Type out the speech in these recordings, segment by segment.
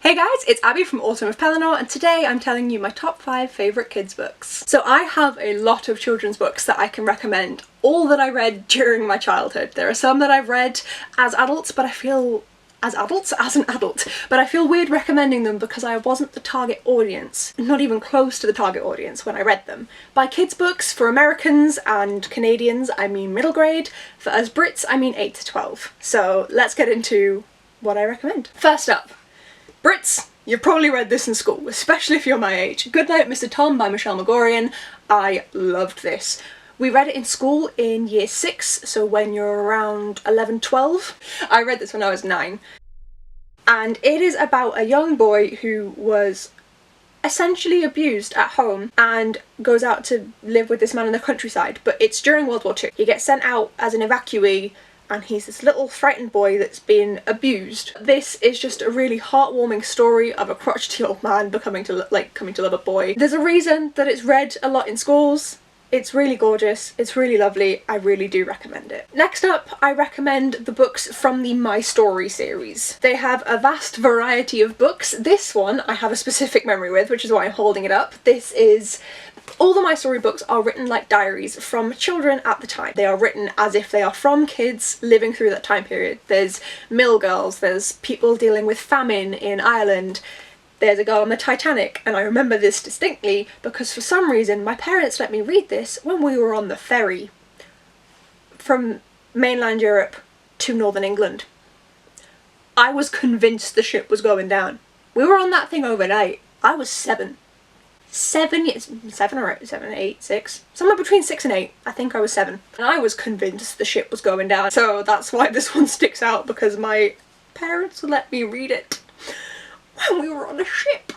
Hey guys, it's Abby from Autumn of Pellinor, and today I'm telling you my top 5 favourite kids books. So I have a lot of children's books that I can recommend, all that I read during my childhood. There are some that I've read as adults, but I feel as an adult, but I feel weird recommending them because I wasn't the target audience, not even close to the target audience when I read them. By kids books, for Americans and Canadians I mean middle grade, for us Brits I mean 8 to 12. So let's get into what I recommend. First up, Brits, you've probably read this in school, especially if you're my age. Goodnight, Mr. Tom by Michelle Magorian. I loved this. We read it in school in year 6, so when you're around 11, 12. I read this when I was 9. And it is about a young boy who was essentially abused at home and goes out to live with this man in the countryside, but it's during World War II. He gets sent out as an evacuee and he's this little frightened boy that's been abused. This is just a really heartwarming story of a crotchety old man coming to love a boy. There's a reason that it's read a lot in schools. It's really gorgeous, it's really lovely, I really do recommend it. Next up, I recommend the books from the My Story series. They have a vast variety of books. This one I have a specific memory with, which is why I'm holding it up. All the My Story books are written like diaries from children at the time. They are written as if they are from kids living through that time period. There's mill girls, there's people dealing with famine in Ireland, there's a girl on the Titanic, and I remember this distinctly because for some reason my parents let me read this when we were on the ferry from mainland Europe to northern England. I was convinced the ship was going down. We were on that thing overnight. I was 7. 7 years, 7, 8, 6, somewhere between 6 and 8. I think I was 7. And I was convinced the ship was going down. So that's why this one sticks out, because my parents let me read it when we were on a ship.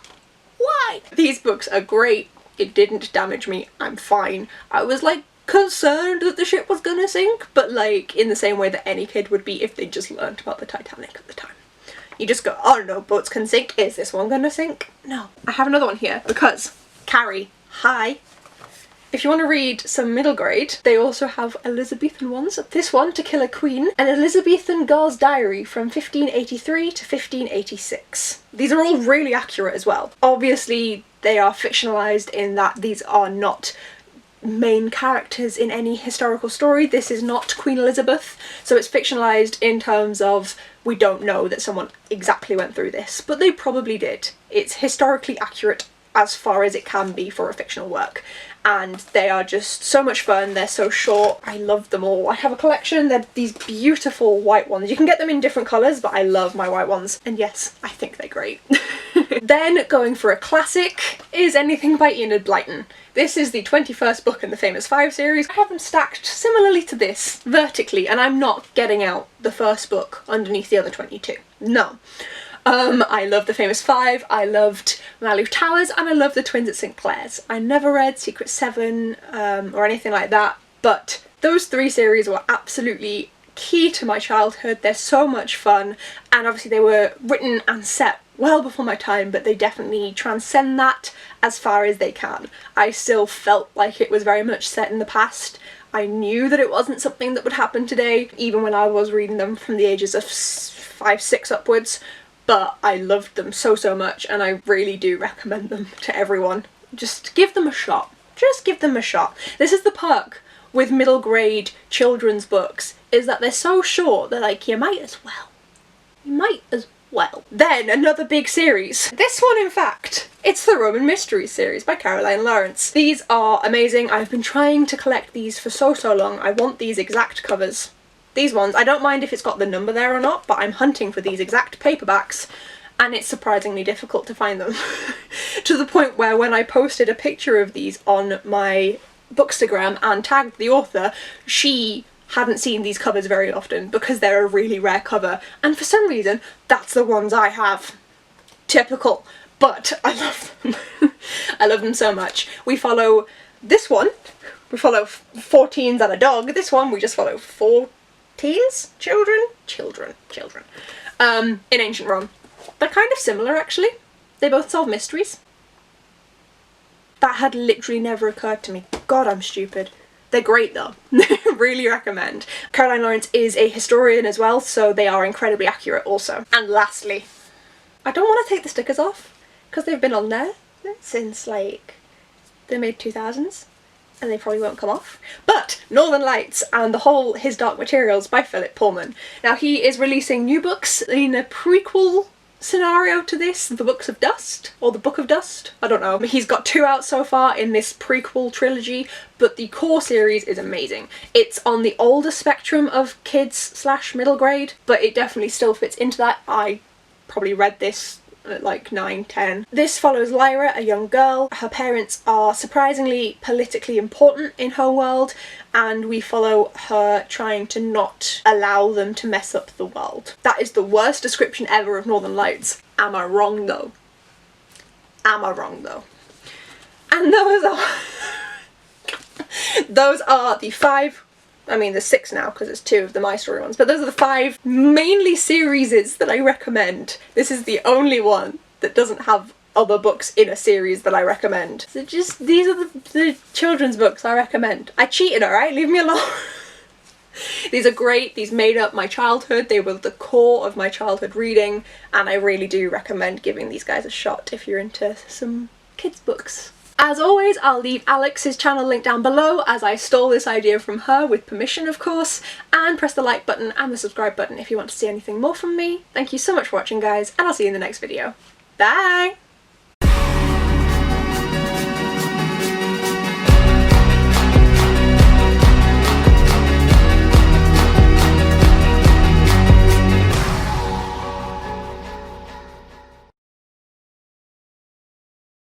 Why? These books are great. It didn't damage me. I'm fine. I was like concerned that the ship was gonna sink, but like in the same way that any kid would be if they just learned about the Titanic at the time. You just go, oh no, boats can sink. Is this one gonna sink? No. I have another one here because Carrie, hi. If you want to read some middle grade, they also have Elizabethan ones. This one, To Kill a Queen, an Elizabethan girl's diary from 1583 to 1586. These are all really accurate as well. Obviously, they are fictionalised in that these are not main characters in any historical story. This is not Queen Elizabeth, so it's fictionalised in terms of we don't know that someone exactly went through this, but they probably did. It's historically accurate as far as it can be for a fictional work, and they are just so much fun. They're so short. I love them all. I have a collection. They're these beautiful white ones. You can get them in different colours, but I love my white ones, and yes, I think they're great. Then going for a classic is anything by Enid Blyton. This is the 21st book in the Famous 5 series. I have them stacked similarly to this, vertically, and I'm not getting out the first book underneath the other 22. No. I love the Famous 5, I loved Maloof Towers, and I love the Twins at St. Clair's. I never read Secret 7 or anything like that, but those 3 series were absolutely key to my childhood. They're so much fun, and obviously they were written and set well before my time, but they definitely transcend that as far as they can. I still felt like it was very much set in the past. I knew that it wasn't something that would happen today, even when I was reading them from the ages of 5, 6 upwards. But I loved them so much, and I really do recommend them to everyone. Just give them a shot. Just give them a shot. This is the perk with middle grade children's books, is that they're so short, they're like, you might as well. You might as well. Then another big series. This one, in fact, it's the Roman Mysteries series by Caroline Lawrence. These are amazing. I've been trying to collect these for so long. I want these exact covers. These ones, I don't mind if it's got the number there or not, but I'm hunting for these exact paperbacks, and it's surprisingly difficult to find them. To the point where when I posted a picture of these on my Bookstagram and tagged the author, she hadn't seen these covers very often because they're a really rare cover, and for some reason that's the ones I have. Typical, but I love them. I love them so much. We follow this one, we follow 4 teens and a dog. This one we just follow 4 teens? Children. In ancient Rome. They're kind of similar actually. They both solve mysteries. That had literally never occurred to me. God, I'm stupid. They're great though. Really recommend. Caroline Lawrence is a historian as well, so they are incredibly accurate also. And lastly, I don't want to take the stickers off because they've been on there since like the mid-2000s and they probably won't come off. But Northern Lights and the whole His Dark Materials by Philip Pullman. Now he is releasing new books in a prequel scenario to this, The Books of Dust, or The Book of Dust, I don't know. He's got 2 out so far in this prequel trilogy, but the core series is amazing. It's on the older spectrum of kids slash middle grade, but it definitely still fits into that. I probably read this at like 9, 10. This follows Lyra, a young girl. Her parents are surprisingly politically important in her world, and we follow her trying to not allow them to mess up the world. That is the worst description ever of Northern Lights. Am I wrong though? Am I wrong though? And those are the 5, I mean there's 6 now because it's 2 of the My Story ones, but those are the 5 mainly series that I recommend. This is the only one that doesn't have other books in a series that I recommend. So just, these are the children's books I recommend. I cheated, alright? Leave me alone. These are great, these made up my childhood, they were the core of my childhood reading, and I really do recommend giving these guys a shot if you're into some kids books. As always, I'll leave Alex's channel link down below, as I stole this idea from her, with permission of course, and press the like button and the subscribe button if you want to see anything more from me. Thank you so much for watching guys, and I'll see you in the next video. Bye!